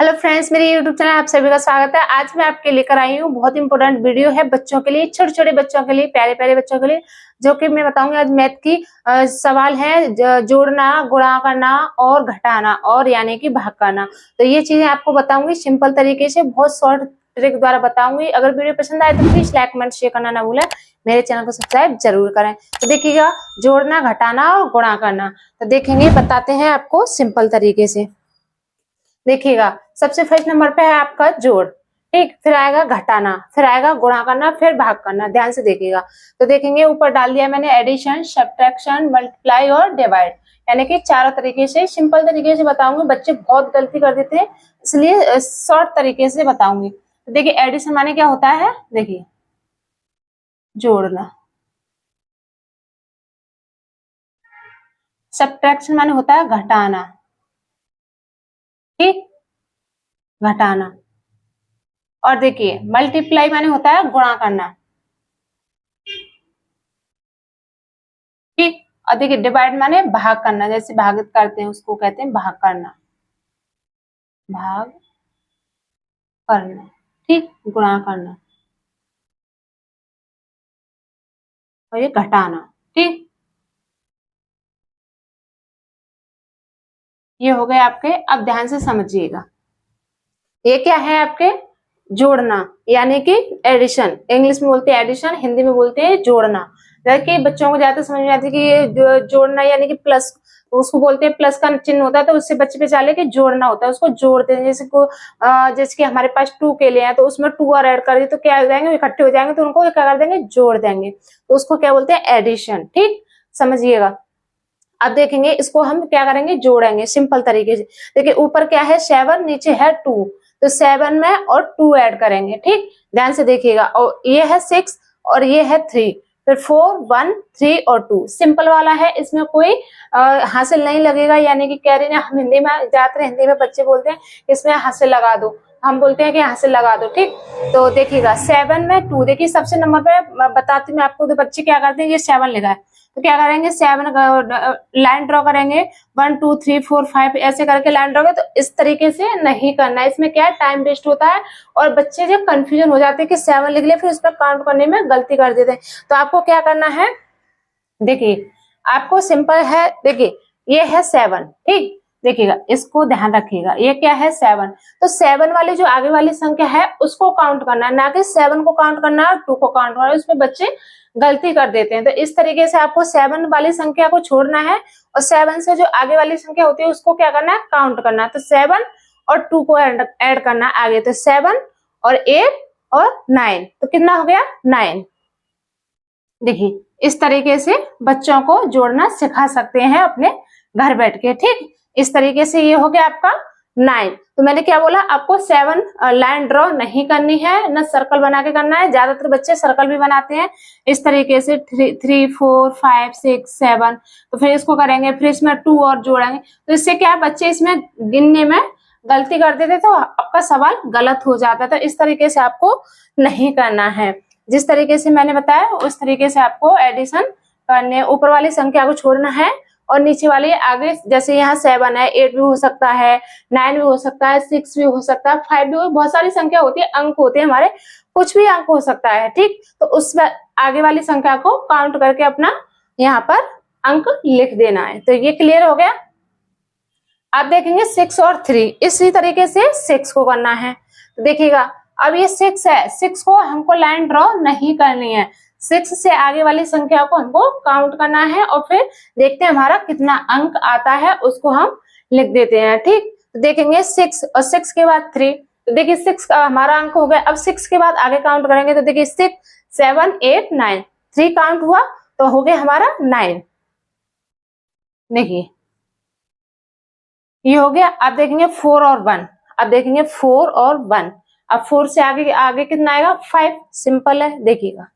Hello friends, मेरे YouTube channel आप सभी का स्वागत है। आज मैं आपके लेकर आई हूँ बहुत इंपॉर्टेंट वीडियो है बच्चों के लिए, छोटे छोटे बच्चों के लिए, प्यारे प्यारे बच्चों के लिए, जो कि मैं बताऊंगी आज मैथ की सवाल है जोड़ना, गुणा करना और घटाना और यानी कि भाग करना। तो ये चीजें आपको बताऊंगी सिंपल तरीके से, बहुत शॉर्ट ट्रिक द्वारा बताऊंगी। अगर वीडियो पसंद आए तो प्लीज लाइक कमेंट शेयर करना ना भूलें, मेरे चैनल को सब्सक्राइब जरूर करें। तो देखिएगा, जोड़ना, घटाना और गुणा करना। तो देखेंगे, बताते हैं आपको सिंपल तरीके से। देखिएगा, सबसे फर्स्ट नंबर पे है आपका जोड़, ठीक, फिर आएगा घटाना, फिर आएगा गुणा करना, फिर भाग करना। ध्यान से देखिएगा। तो देखेंगे, ऊपर डाल दिया मैंने एडिशन, सब्ट्रैक्शन, मल्टीप्लाई और डिवाइड, यानी कि चारों तरीके से सिंपल तरीके से बताऊंगी। बच्चे बहुत गलती कर देते हैं, इसलिए शॉर्ट तरीके से बताऊंगी। तो देखिए, एडिशन माने क्या होता है, देखिए जोड़ना, सब्ट्रैक्शन माने होता है घटाना, ठीक, घटाना। और देखिए, मल्टीप्लाई माने होता है गुणा करना, ठीक। और देखिए, डिवाइड माने भाग करना, जैसे भागित करते हैं उसको कहते हैं भाग करना, भाग करना, ठीक, गुणा करना और ये घटाना, ठीक। ये हो गए आपके। अब ध्यान से समझिएगा, ये क्या है आपके, जोड़ना यानी कि एडिशन। इंग्लिश में बोलते हैं एडिशन, हिंदी में बोलते हैं जोड़ना। कि बच्चों को ज्यादा समझ में आती है कि ये जोड़ना यानी कि प्लस, उसको बोलते हैं प्लस का चिन्ह होता है, तो उससे बच्चे पे चाले कि जोड़ना होता है, उसको जोड़ते हैं। जैसे कि हमारे पास 2 के लिए है, तो उसमें 2 और ऐड कर दिए तो क्या हो जाएंगे, इकट्ठे हो जाएंगे, तो उनको क्या कर देंगे, जोड़ देंगे, तो उसको क्या बोलते हैं, एडिशन, ठीक, समझिएगा। अब देखेंगे, इसको हम क्या करेंगे, जोड़ेंगे सिंपल तरीके से। देखिए, ऊपर क्या है 7, नीचे है 2, तो 7 में और 2 ऐड करेंगे, ठीक, ध्यान से देखिएगा। और ये है 6 और ये है 3, फिर 4, 1, 3 और 2, सिंपल वाला है, इसमें कोई हासिल नहीं लगेगा। यानी कि कह रही है, हम हिंदी में, ज्यादातर हिंदी में बच्चे बोलते हैं इसमें हासिल लगा दो, हम बोलते हैं कि हासिल लगा दो, ठीक। तो देखिएगा, 7 में 2, देखिए सबसे नंबर पे बताती हूँ मैं आपको, तो बच्चे क्या करते हैं, ये 7 लिखा है, तो क्या करेंगे, 7 लाइन ड्रॉ करेंगे, 1 2 3 4 5 ऐसे करके लाइन ड्रॉ करेंगे। तो इस तरीके से नहीं करना है, इसमें क्या है, टाइम वेस्ट होता है और बच्चे जो कंफ्यूजन हो जाते हैं कि 7 लिख लिया, फिर उस पर काउंट करने में गलती कर देते हैं। तो आपको क्या करना है, देखिए आपको सिंपल है, देखिए ये है 7, ठीक, देखिएगा, इसको ध्यान रखिएगा, ये क्या है 7, तो 7 वाली जो आगे वाली संख्या है उसको काउंट करना है, ना कि 7 को काउंट करना है और 2 को काउंट करना है, उसमें बच्चे गलती कर देते हैं। तो इस तरीके से आपको 7 वाली संख्या को छोड़ना है और 7 से जो आगे वाली संख्या होती है उसको क्या करना है, काउंट करना है। तो 7 और 2 को ऐड करना है आगे, तो 7 और 8 और 9, तो कितना हो गया, 9। देखिए, इस तरीके से बच्चों को जोड़ना सिखा सकते हैं अपने घर बैठ के, ठीक। इस तरीके से ये हो गया आपका 9। तो मैंने क्या बोला आपको, 7 लाइन ड्रॉ नहीं करनी है, ना सर्कल बना के करना है। ज्यादातर बच्चे सर्कल भी बनाते हैं इस तरीके से, 3 4 5 6 7, तो फिर इसको करेंगे, फिर इसमें 2 और जोड़ेंगे, तो इससे क्या बच्चे इसमें गिनने में गलती कर देते, तो आपका सवाल गलत हो जाता है। तो इस तरीके से आपको नहीं करना है, जिस तरीके से मैंने बताया उस तरीके से आपको एडिशन करने, ऊपर वाली संख्या को छोड़ना है और नीचे वाली आगे, जैसे यहाँ 7 है, 8 भी हो सकता है, 9 भी हो सकता है, 6 भी हो सकता है, 5 भी हो, बहुत सारी संख्या होती है, अंक होते हैं हमारे, कुछ भी अंक हो सकता है, ठीक। तो उस आगे वाली संख्या को काउंट करके अपना यहाँ पर अंक लिख देना है। तो ये क्लियर हो गया। आप देखेंगे 6 और 3, इसी तरीके से 6 को करना है। तो देखिएगा, अब ये 6 है, 6 को हमको लाइन ड्रॉ नहीं करनी है, 6 से आगे वाली संख्या को हमको काउंट करना है और फिर देखते हैं हमारा कितना अंक आता है, उसको हम लिख देते हैं, ठीक। तो देखेंगे 6 और 6 के बाद 3, तो देखिए 6 का हमारा अंक हो गया। अब 6 के बाद आगे काउंट करेंगे, तो देखिए 6 7 8 9, 3 काउंट हुआ तो हो गया हमारा 9। देखिए ये हो गया। आप देखेंगे 4 और 1, अब देखेंगे 4 और 1, अब 4 से आगे आगे कितना आएगा, 5, सिंपल है, देखिएगा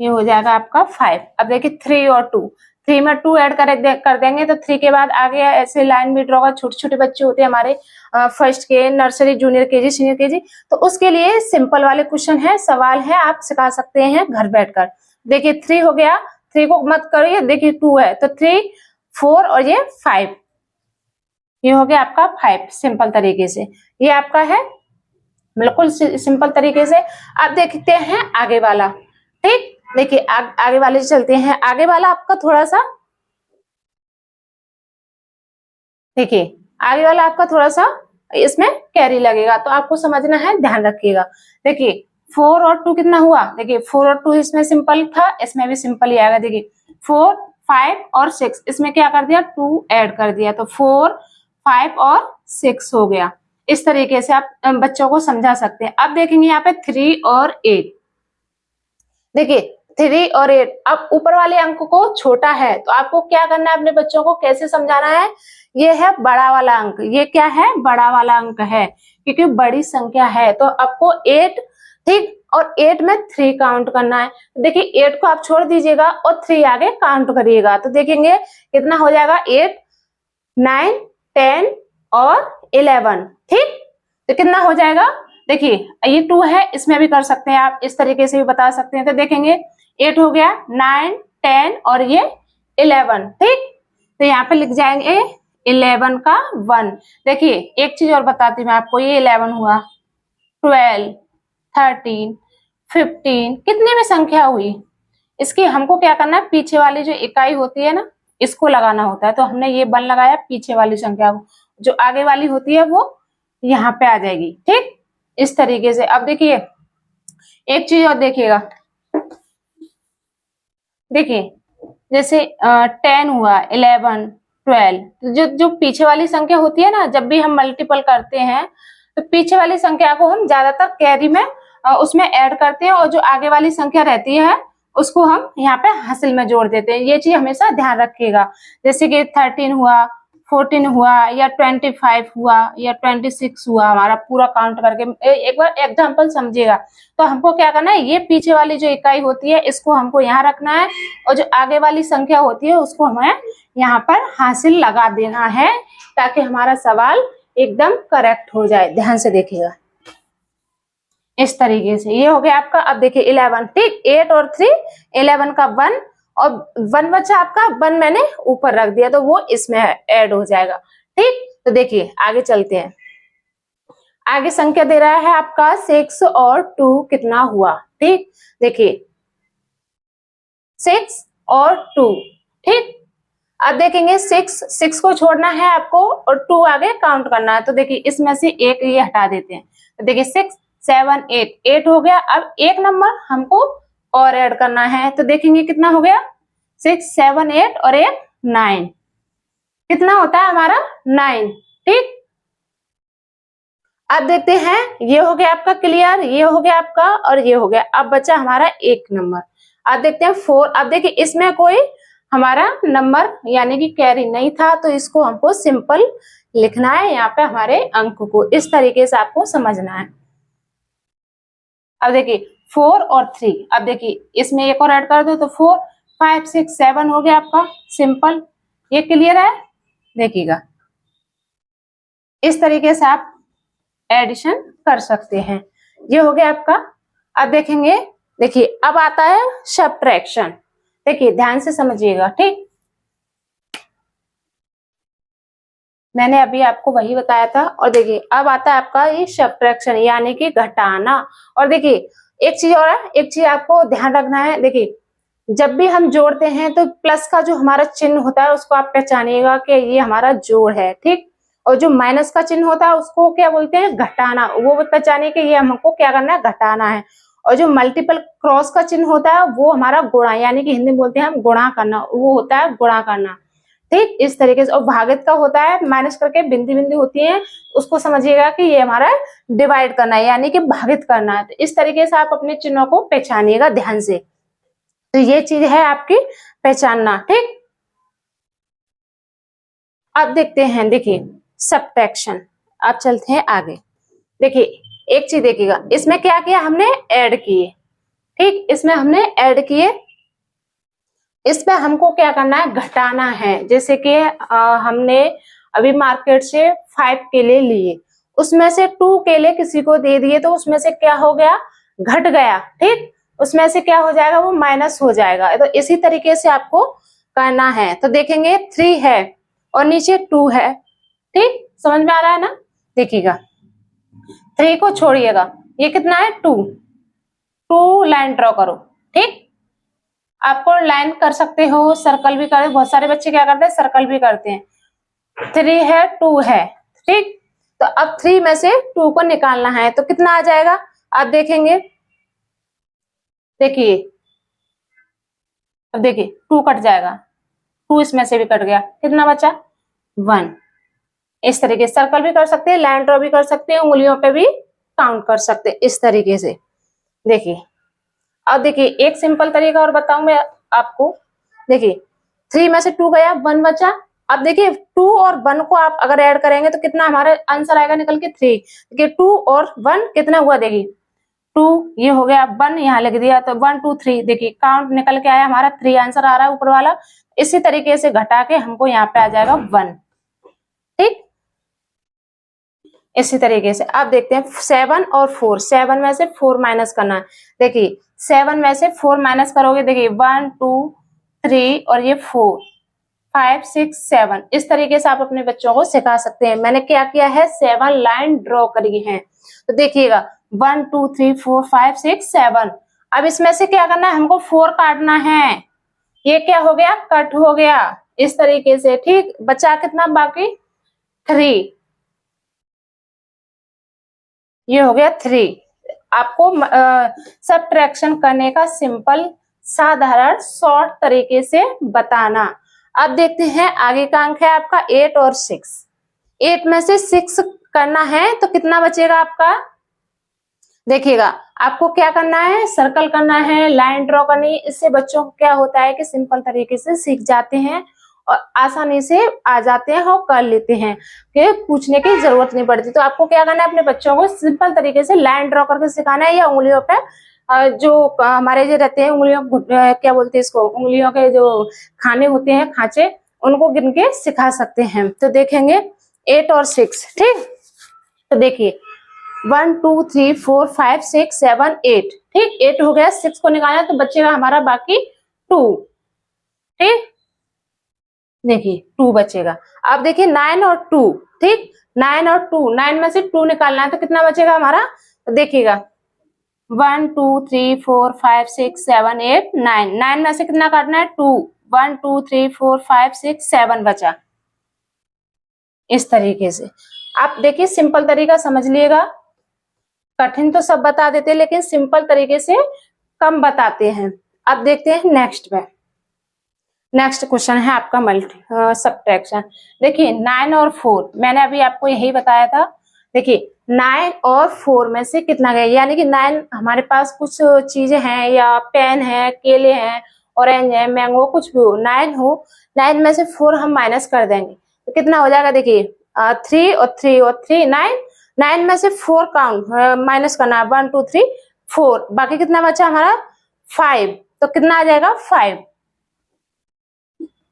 ये हो जाएगा आपका 5। अब देखिए 3 और 2, 3 में 2 ऐड कर देंगे, तो 3 के बाद आगे ऐसे लाइन भी ड्रॉ कर, छोटे छोटे बच्चे होते हैं हमारे फर्स्ट के, nursery, junior KG, senior KG, तो उसके लिए सिंपल वाले क्वेश्चन है, सवाल है, आप सिखा सकते हैं घर बैठकर। देखिए 3 हो गया, 3 को मत करिए, देखिए 2 है, तो 3 4 और ये 5, ये हो गया आपका 5 सिंपल तरीके से। ये आपका है बिल्कुल सिंपल तरीके से। अब देखते हैं आगे वाला। ठीक, देखिए आगे वाले चलते हैं। आगे वाला आपका थोड़ा सा, देखिए आगे वाला आपका थोड़ा सा इसमें कैरी लगेगा, तो आपको समझना है, ध्यान रखिएगा। देखिए 4 और 2 कितना हुआ, देखिए 4 और 2 इसमें सिंपल था, इसमें भी सिंपल ही आएगा। देखिए 4, 5 और 6 इसमें क्या कर दिया, 2 ऐड कर दिया, तो 4, 5 और 6 हो गया। इस तरीके से आप बच्चों को समझा सकते हैं। अब देखेंगे यहाँ पे 3 और 8। देखिए 3 और 8, अब ऊपर वाले अंक को छोटा है तो आपको क्या करना है, अपने बच्चों को कैसे समझाना है। ये है बड़ा वाला अंक, ये क्या है, बड़ा वाला अंक है, क्योंकि बड़ी संख्या है। तो आपको 8, ठीक, और 8 में 3 काउंट करना है। देखिए 8 को आप छोड़ दीजिएगा और 3 आगे काउंट करिएगा, तो देखेंगे कितना हो जाएगा, 8, 9, 10 और 11। ठीक, तो कितना हो जाएगा, देखिए ये 2 है, इसमें भी कर सकते हैं आप, इस तरीके से भी बता सकते हैं। तो देखेंगे 8 हो गया, 9, 10 और ये 11। ठीक, तो यहाँ पे लिख जाएंगे 11 का 1। देखिए एक चीज और बताती हूँ मैं आपको, ये 11 हुआ, 12, 13, 15, कितने में संख्या हुई। इसकी हमको क्या करना है, पीछे वाली जो इकाई होती है ना, इसको लगाना होता है। तो हमने ये 1 लगाया पीछे वाली संख्या को, जो आगे वाली होती है वो यहाँ पे आ जाएगी। ठीक, इस तरीके से। अब देखिए एक चीज और देखिएगा, देखिए जैसे 10 हुआ, 11, 12, जो पीछे वाली संख्या होती है ना, जब भी हम मल्टीपल करते हैं तो पीछे वाली संख्या को हम ज्यादातर कैरी में उसमें ऐड करते हैं, और जो आगे वाली संख्या रहती है उसको हम यहाँ पे हासिल में जोड़ देते हैं। ये चीज हमेशा ध्यान रखिएगा। जैसे कि 13 हुआ, 14 हुआ, या 25 हुआ, या 26 हुआ, हमारा पूरा काउंट करके एक बार एग्जाम्पल समझिएगा। तो हमको क्या करना है, ये पीछे वाली जो इकाई होती है इसको हमको यहाँ रखना है, और जो आगे वाली संख्या होती है उसको हमें यहाँ पर हासिल लगा देना है, ताकि हमारा सवाल एकदम करेक्ट हो जाए। ध्यान से देखिएगा, इस तरीके से। ये हो गया आपका। अब देखिए 11, ठीक, 8 और 3, 11 का 1, और 1 बचा आपका, 1 मैंने ऊपर रख दिया तो वो इसमें ऐड हो जाएगा। ठीक, तो देखिए आगे चलते हैं। आगे संख्या दे रहा है आपका 6 और 2 कितना हुआ। ठीक, देखिए 6 और 2। ठीक, अब देखेंगे 6 को छोड़ना है आपको और 2 आगे काउंट करना है। तो देखिए इसमें से एक ये हटा देते हैं, तो देखिए 6, 7, 8 हो गया। अब एक नंबर हमको और ऐड करना है, तो देखेंगे कितना हो गया, 6, 7, 8 और एक 9, कितना होता है हमारा 9। ठीक, अब देखते हैं, ये हो गया आपका क्लियर, ये हो गया आपका, और ये हो गया। अब बचा हमारा एक नंबर। अब देखते हैं 4। अब देखिए इसमें कोई हमारा नंबर यानी कि कैरी नहीं था, तो इसको हमको सिंपल लिखना है यहाँ पे हमारे अंक को। इस तरीके से आपको समझना है। अब देखिए 4 और 3, अब देखिए इसमें एक और ऐड कर दो तो 4, 5, 6, 7 हो गया आपका सिंपल। ये क्लियर है, देखिएगा इस तरीके से आप एडिशन कर सकते हैं। ये हो गया आपका। अब देखेंगे, देखिए अब आता है सब्ट्रैक्शन। देखिए ध्यान से समझिएगा। ठीक, मैंने अभी आपको वही बताया था। और देखिए अब आता है आपका ये सब्ट्रैक्शन यानी कि घटाना। और देखिए एक चीज और है, एक चीज आपको ध्यान रखना है। देखिए जब भी हम जोड़ते हैं तो प्लस का जो हमारा चिन्ह होता है उसको आप पहचानिएगा कि ये हमारा जोड़ है। ठीक, और जो माइनस का चिन्ह होता है उसको क्या बोलते हैं, घटाना। वो पहचानिए कि ये हमको क्या करना है, घटाना है। और जो मल्टीपल क्रॉस का चिन्ह होता है वो हमारा गुणा, यानी कि हिंदी में बोलते हैं हम गुणा करना, वो होता है गुणा करना। ठीक, इस तरीके से। और भागित का होता है माइनस करके बिंदी बिंदी होती है, उसको समझिएगा कि ये हमारा डिवाइड करना है यानी कि भागित करना है। तो इस तरीके से आप अपने चिन्हों को पहचानिएगा ध्यान से। तो ये चीज है आपकी पहचानना। ठीक, अब देखते हैं, देखिए सब्ट्रैक्शन। अब चलते हैं आगे। देखिए एक चीज देखिएगा, इसमें क्या किया हमने, ऐड किए। ठीक, इसमें हमने ऐड किए, इसमें हमको क्या करना है, घटाना है। जैसे कि हमने अभी मार्केट से 5 केले लिए, उसमें से 2 केले किसी को दे दिए, तो उसमें से क्या हो गया, घट गया। ठीक, उसमें से क्या हो जाएगा, वो माइनस हो जाएगा। तो इसी तरीके से आपको करना है। तो देखेंगे 3 है और नीचे 2 है। ठीक, समझ में आ रहा है ना? देखिएगा 3 को छोड़िएगा, ये कितना है 2, 2 लाइन ड्रॉ करो। ठीक, आपको लाइन कर सकते हो, सर्कल भी कर, बहुत सारे बच्चे क्या करते हैं सर्कल भी करते हैं। 3 है 2 है, ठीक, तो अब 3 में से 2 को निकालना है तो कितना आ जाएगा आप देखेंगे। देखिए अब देखिए 2 कट जाएगा, 2 इसमें से भी कट गया, कितना बचा 1। इस तरीके से सर्कल भी कर सकते हैं, लाइन ड्रॉ भी कर सकते हैं, उंगलियों पे भी काउंट कर सकते हैं इस तरीके से। देखिए अब देखिए एक सिंपल तरीका और बताऊं मैं आपको। देखिए 3 में से 2 गया, 1 बचा। अब देखिए 2 और 1 को आप अगर ऐड करेंगे तो कितना हमारा आंसर आएगा निकल के 3। देखिए 2 और 1 कितना हुआ, देखिए 2 ये हो गया, 1 यहाँ लिख दिया तो 1 2 3, देखिए काउंट निकल के आया हमारा 3 आंसर आ रहा है ऊपर वाला। इसी तरीके से घटा के हमको यहाँ पे आ जाएगा 1। ठीक, इसी तरीके से आप देखते हैं 7 और 4, 7 में से 4 माइनस करना है। देखिए 7 में से 4 माइनस करोगे, देखिए 1 2 3 और ये 4 5 6 7, इस तरीके से आप अपने बच्चों को सिखा सकते हैं। मैंने क्या किया है 7 लाइन ड्रॉ करी है, तो देखिएगा 1 2 3 4 5 6 7। अब इसमें से क्या करना है हमको 4 काटना है, ये क्या हो गया कट हो गया इस तरीके से। ठीक, बचा कितना बाकी 3, ये हो गया 3। आपको सबट्रैक्शन करने का सिंपल साधारण शॉर्ट तरीके से बताना। अब देखते हैं आगे का अंक है आपका 8 और 6। 8 में से 6 करना है तो कितना बचेगा आपका, देखिएगा आपको क्या करना है सर्कल करना है, लाइन ड्रॉ करनी है। इससे बच्चों को क्या होता है कि सिंपल तरीके से सीख जाते हैं और आसानी से आ जाते हैं और कर लेते हैं, कि पूछने की जरूरत नहीं पड़ती। तो आपको क्या करना है अपने बच्चों को सिंपल तरीके से लाइन ड्रॉ करके सिखाना है, या उंगलियों पे जो हमारे जो रहते हैं उंगलियों क्या बोलते हैं इसको, उंगलियों के जो खाने होते हैं खांचे, उनको गिन के सिखा सकते हैं। तो देखेंगे 8 और 6। ठीक, तो देखिए 1 2 3 4 5 6 7 8। ठीक, 8 हो गया, 6 को निकालना तो बचेगा हमारा बाकी 2। ठीक, देखिए 2 बचेगा। अब देखिए 9 और 2। ठीक, 9 और 2, 9 में से 2 निकालना है तो कितना बचेगा हमारा, तो देखिएगा 1 2 3 4 5 6 7 8 9। 9 में से कितना काटना है 2, 1 2 3 4 5 6 7 बचा। इस तरीके से आप देखिए सिंपल तरीका समझ लिएगा। कठिन तो सब बता देते हैं लेकिन सिंपल तरीके से कम बताते हैं। अब देखते हैं नेक्स्ट में। नेक्स्ट क्वेश्चन है आपका सबट्रैक्शन। देखिए 9 और 4, मैंने अभी आपको यही बताया था। देखिए 9 और 4 में से कितना गया, यानी कि 9 हमारे पास कुछ चीजें हैं, या पेन है, केले हैं, ऑरेंज है, मैंगो, कुछ भी हो, 9 हो, 9 में से 4 हम माइनस कर देंगे तो कितना हो जाएगा। देखिए 3 और 3 और 3 9, 9 में से 4 काउंट माइनस करना है, 1 2 3 4, बाकी कितना बचा हमारा 5, तो कितना आ जाएगा 5।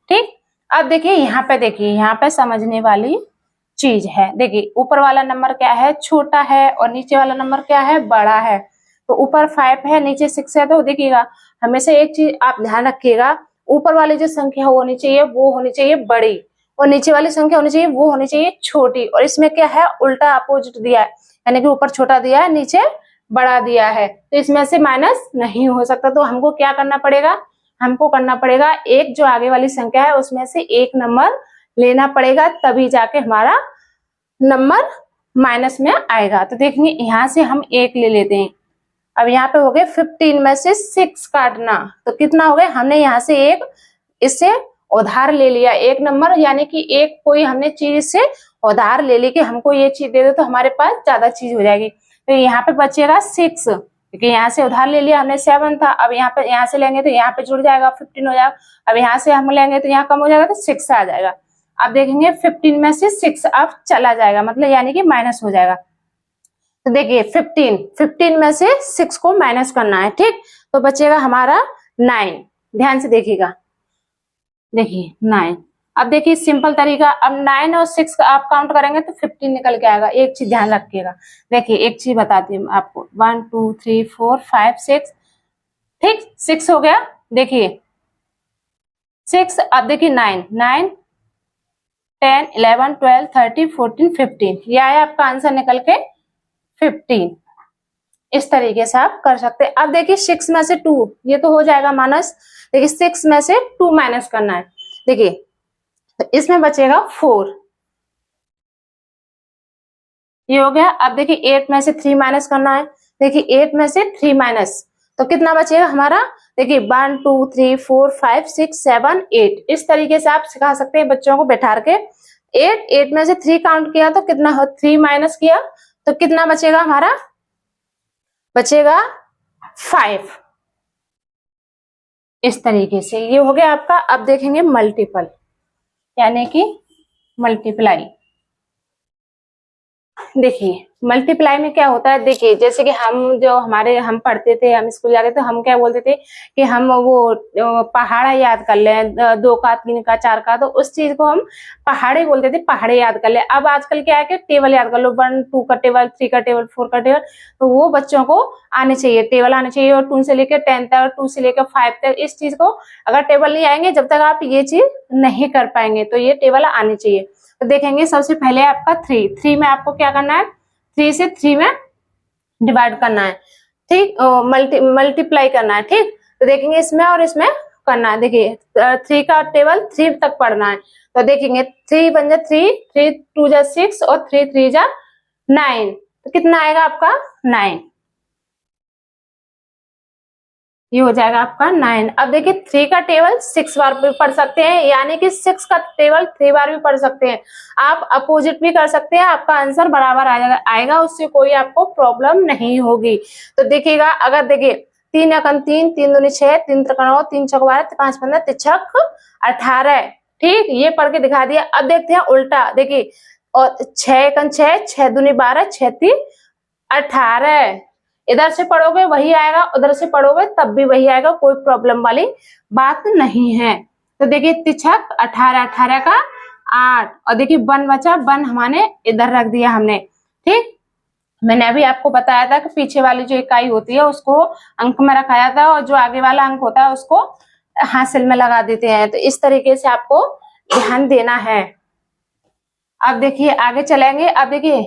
ठीक, अब देखिए यहाँ पे, देखिए यहाँ पे समझने वाली चीज है। देखिए ऊपर वाला नंबर क्या है छोटा है, और नीचे वाला नंबर क्या है बड़ा है। तो ऊपर 5 है नीचे 6 है, तो देखिएगा हमेशा एक चीज आप ध्यान रखिएगा, ऊपर वाली जो संख्या होनी चाहिए वो होनी चाहिए बड़ी, और नीचे वाली संख्या होनी चाहिए वो होनी चाहिए छोटी। और इसमें क्या है उल्टा अपोजिट दिया है, यानी कि ऊपर छोटा दिया है नीचे बड़ा दिया है, तो इसमें से माइनस नहीं हो सकता। तो हमको क्या करना पड़ेगा, हमको करना पड़ेगा एक जो आगे वाली संख्या है उसमें से एक नंबर लेना पड़ेगा, तभी जाके हमारा नंबर माइनस में आएगा। तो देखिए यहाँ से हम 1 ले लेते हैं। अब यहाँ पे हो गए 15 में से 6 काटना, तो कितना हो गया, हमने यहाँ से एक इससे उधार ले लिया एक नंबर, यानी कि एक कोई हमने चीज से उधार ले ली कि हमको ये चीज दे दो तो हमारे पास ज्यादा चीज हो जाएगी। तो यहाँ पे बचेगा 6, क्योंकि यहाँ से उधार ले लिया हमने 7 था, अब यहाँ पे यहाँ से लेंगे तो यहाँ पे जुड़ जाएगा 15 हो जाएगा। अब यहाँ से हम लेंगे तो यहाँ कम हो जाएगा तो 6 आ जाएगा। अब देखेंगे 15 में से 6 अब चला जाएगा, मतलब यानी कि माइनस हो जाएगा। तो देखिए 15 में से 6 को माइनस करना है। ठीक, तो बचेगा हमारा 9। ध्यान से देखिएगा, देखिए 9। अब देखिए सिंपल तरीका, अब 9 और 6 का आप काउंट करेंगे तो 15 निकल के आएगा। एक चीज ध्यान रखिएगा, देखिए एक चीज बताती हूँ आपको, 1 2 3 4 5 6। ठीक, 6 हो गया, देखिए 6। अब देखिए 9 9 10, 11, 12, 13, 14, 15। ये आया आपका आंसर निकल के 15। इस तरीके से आप कर सकते हैं। अब देखिए 6 में से 2, ये तो हो जाएगा माइनस। देखिए 6 में से 2 माइनस करना है। देखिए तो इसमें बचेगा 4, ये हो गया। अब देखिए 8 में से 3 माइनस करना है। देखिए 8 में से 3 माइनस तो कितना बचेगा हमारा। देखिए 1 2 3 4 5 6 7 8। इस तरीके से आप सिखा सकते हैं बच्चों को बैठा के। 8 में से 3 काउंट किया तो कितना हो, 3 माइनस किया तो कितना बचेगा हमारा, बचेगा 5। इस तरीके से ये हो गया आपका। अब देखेंगे मल्टीपल यानी कि मल्टीप्लाई। देखिए मल्टीप्लाई में क्या होता है, देखिए जैसे कि हम पढ़ते थे, हम स्कूल जाते थे, हम क्या बोलते थे कि हम वो पहाड़ा याद कर लें, 2 का 3 का 4 का, तो उस चीज को हम पहाड़े बोलते थे, पहाड़े याद कर ले। अब आजकल क्या है कि टेबल याद कर लो, 1 2 का टेबल, 3 का टेबल, 4 का टेबल। तो वो बच्चों को आने चाहिए, टेबल आने चाहिए। और 2 से लेकर 10 तक, 2 से लेकर 5 तक, इस चीज को अगर टेबल नहीं आएंगे जब तक आप ये चीज नहीं कर पाएंगे, तो ये टेबल आनी चाहिए। तो देखेंगे सबसे पहले आपका 3 में आपको क्या करना है, 3 से 3 में डिवाइड करना है, ठीक, मल्टीप्लाई करना है, ठीक। तो देखेंगे इसमें और इसमें करना है। देखिए 3 का टेबल 3 तक पढ़ना है। तो देखेंगे 3 1 जा 3, 3 2 जा 6 और 3 3 जा 9। तो कितना आएगा आपका 9, ये हो जाएगा आपका 9। अब देखिए 3 का टेबल 6 बार भी पढ़ सकते हैं, यानी कि 6 का टेबल 3 बार भी पढ़ सकते हैं। आप अपोजिट भी कर सकते हैं, आपका आंसर बराबर आएगा, उससे कोई आपको प्रॉब्लम नहीं होगी। तो देखिएगा, अगर देखिए 3 एकम 3, 3 दूनी 6, 3 त्रिक 9, 3 चौक 12, 5 15, 3 छक 18, ठीक, ये पढ़ के दिखा दिया। अब देखते हैं उल्टा। देखिए और 6 एकम 6, 6 दूनी 12, 6 3 18। इधर से पढ़ोगे वही आएगा, उधर से पढ़ोगे तब भी वही आएगा, कोई प्रॉब्लम वाली बात नहीं है। तो देखिए 3 18, 18 का 8, और देखिए 1 बचा, 1 हमारे इधर रख दिया हमने, ठीक। मैंने अभी आपको बताया था कि पीछे वाली जो इकाई होती है उसको अंक में रखा जाता है, और जो आगे वाला अंक होता है उसको हासिल में लगा देते हैं। तो इस तरीके से आपको ध्यान देना है। अब देखिए आगे चलेंगे। अब देखिए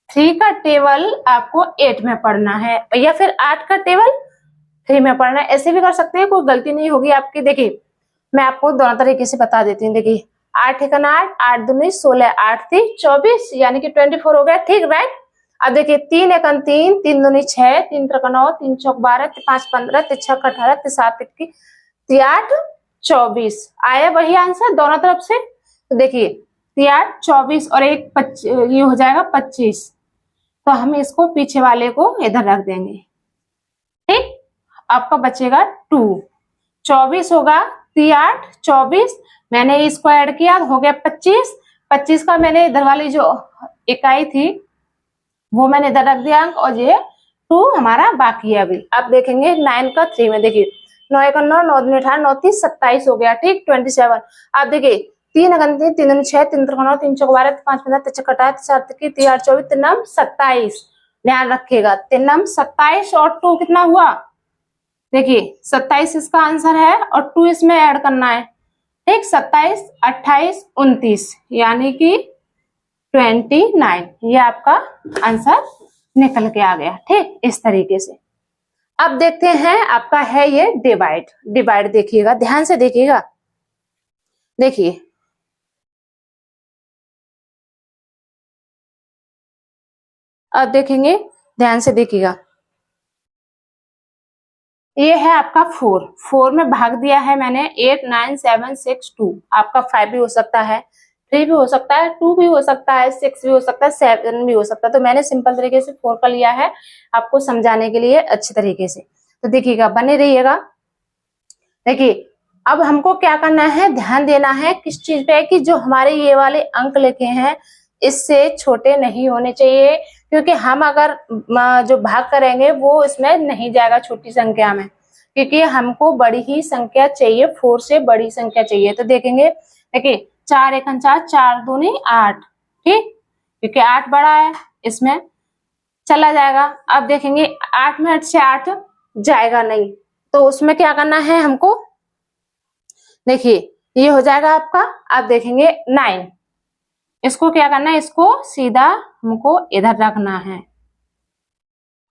3 का टेबल आपको 8 में पढ़ना है, या फिर 8 का टेबल 3 में पढ़ना है, ऐसे भी कर सकते हैं, कोई गलती नहीं होगी आपकी। देखिए मैं आपको दोनों तरीके से बता देती हूँ। देखिए 8 एकन 8, 8 दूनी 16, 8 3 24, यानी कि 24 हो गया, ठीक, राइट। अब देखिए 3 एकन 3, 3 दूनी 6, 3 त्रिक 9, 3 चौक 12, 5 15, 3 छक 18, 3 7 21, 3 8 24, आया वही आंसर दोनों तरफ से। तो देखिए 3 8 24 और 1 25, ये हो जाएगा 25। तो हम इसको पीछे वाले को इधर रख देंगे, ठीक। आपका बचेगा 2, 24 होगा, 3 8 24, मैंने इसको ऐड किया, हो गया 25। 25 का मैंने इधर वाली जो इकाई थी वो मैंने इधर रख दिया अंक, और ये 2 हमारा बाकी है अभी। अब देखेंगे 9 का 3 में। देखिए 9 एकन 9, 9 दूनी 18, 9 3 27 हो गया, ठीक, 27। अब देखिए 3 एकन 3, 3 दूनी 6, 3 त्रिक 9, 3 चौक 12, 5 15, 3 छक 18, 3 7 21, 3 8 24, 3 9 27। ध्यान रखिएगा 3 9 27 और 2 कितना हुआ। देखिए 27 इसका आंसर है, और 2 इसमें ऐड करना है, ठीक। 27 28 29, यानी कि 29, ये आपका आंसर निकल के आ गया, ठीक, इस तरीके से। अब देखते हैं आपका है ये डिवाइड देखिएगा, ध्यान से देखिएगा। देखिए अब देखेंगे, ध्यान से देखिएगा। ये है आपका 4 में भाग दिया है मैंने 8 9 7 6 2। आपका 5 भी हो सकता है, 3 भी हो सकता है, 2 भी हो सकता है, 6 भी हो सकता है, 7 भी हो सकता है। तो मैंने सिंपल तरीके से 4 का लिया है आपको समझाने के लिए अच्छे तरीके से। तो देखिएगा, बने रहिएगा। देखिए अब हमको क्या करना है, ध्यान देना है किस चीज पे, कि जो हमारे ये वाले अंक लिखे हैं इससे छोटे नहीं होने चाहिए, क्योंकि हम अगर जो भाग करेंगे वो इसमें नहीं जाएगा छोटी संख्या में, क्योंकि हमको बड़ी ही संख्या चाहिए, 4 से बड़ी संख्या चाहिए। तो देखेंगे, देखिए 4 एकन 4, 4 दूनी 8, ठीक, क्योंकि 8 बड़ा है, इसमें चला जाएगा। अब देखेंगे 8 में 8 से 8 जाएगा नहीं, तो उसमें क्या करना है हमको। देखिए ये हो जाएगा आपका। आप देखेंगे 9, इसको क्या करना है, इसको सीधा हमको इधर रखना है।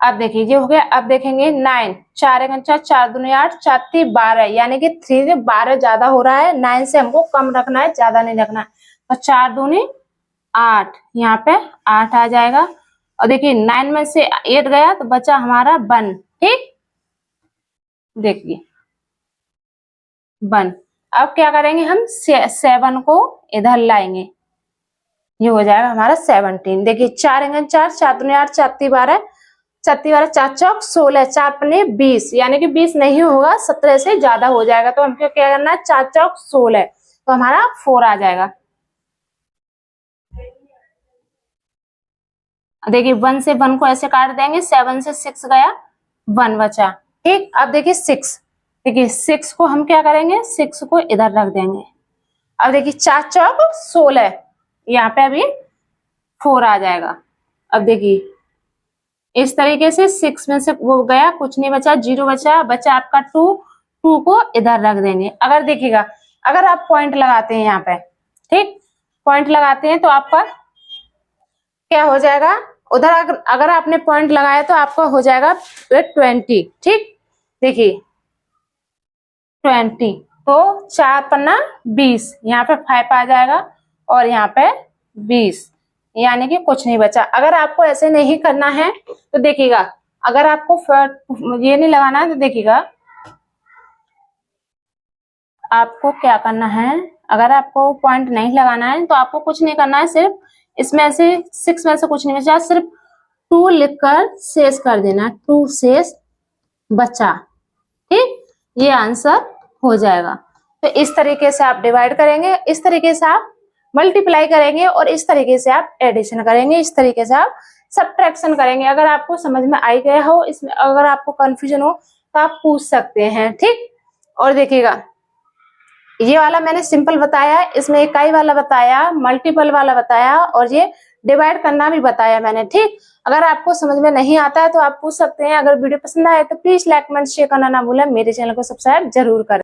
अब देखिए ये हो गया। अब देखेंगे 9, 4 एक 4, 4 दूनी 8, 4 3 12, यानी कि 3 से 12 ज्यादा हो रहा है, 9 से हमको कम रखना है, ज्यादा नहीं रखना है। तो 4 दूनी 8, यहाँ पे 8 आ जाएगा। और देखिए 9 में से 8 गया तो बचा हमारा 1। ठीक, देखिए 1। अब क्या करेंगे हम, 7 को इधर लाएंगे, ये हो जाएगा हमारा 17। देखिए 4 एक 4, 4 दूनी 8, 4 3 12, 4 3 12, 4 चौक 16, 4 पन्ने 20, यानी कि 20 नहीं होगा, 17 से ज्यादा हो जाएगा। तो हमको क्या करना है, 4 चौक 16, तो हमारा 4 आ जाएगा। देखिए 1 से 1 को ऐसे काट देंगे, 7 से 6 गया, 1 बचा। ठीक, अब देखिए 6, देखिए 6 को हम क्या करेंगे, 6 को इधर रख देंगे। अब देखिए 4 चौक 16, यहाँ पे अभी 4 आ जाएगा। अब देखिए इस तरीके से 6 में से वो गया, कुछ नहीं बचा, 0 बचा आपका 2, 2 को इधर रख देंगे। अगर देखिएगा, अगर आप पॉइंट लगाते हैं यहाँ पे, ठीक, पॉइंट लगाते हैं तो आपका क्या हो जाएगा, उधर अगर आपने पॉइंट लगाया तो आपका हो जाएगा 20। ठीक, देखिए 20, तो 4 पन्ना 20, यहाँ पे 5 आ जाएगा और यहाँ पे 20, यानी कि कुछ नहीं बचा। अगर आपको ऐसे नहीं करना है तो देखिएगा, अगर आपको ये नहीं लगाना है तो देखिएगा आपको क्या करना है, अगर आपको पॉइंट नहीं लगाना है तो आपको कुछ नहीं करना है, सिर्फ इसमें से 6 में से कुछ नहीं बचा, सिर्फ 2 लिखकर शेष कर देना, 2 शेष बचा। ठीक, ये आंसर हो जाएगा। तो इस तरीके से आप डिवाइड करेंगे, इस तरीके से आप मल्टीप्लाई करेंगे और इस तरीके से आप एडिशन करेंगे, इस तरीके से आप सब्ट्रैक्शन करेंगे। अगर आपको समझ में आ गया हो, इसमें अगर आपको कंफ्यूजन हो तो आप पूछ सकते हैं। ठीक, और देखिएगा ये वाला मैंने सिंपल बताया, इसमें इकाई वाला बताया, मल्टीपल वाला बताया और ये डिवाइड करना भी बताया मैंने। ठीक, अगर आपको समझ में नहीं आता है तो आप पूछ सकते हैं। अगर वीडियो पसंद आए तो प्लीज लाइक कमेंट शेयर करना ना भूलें, मेरे चैनल को सब्सक्राइब जरूर करें।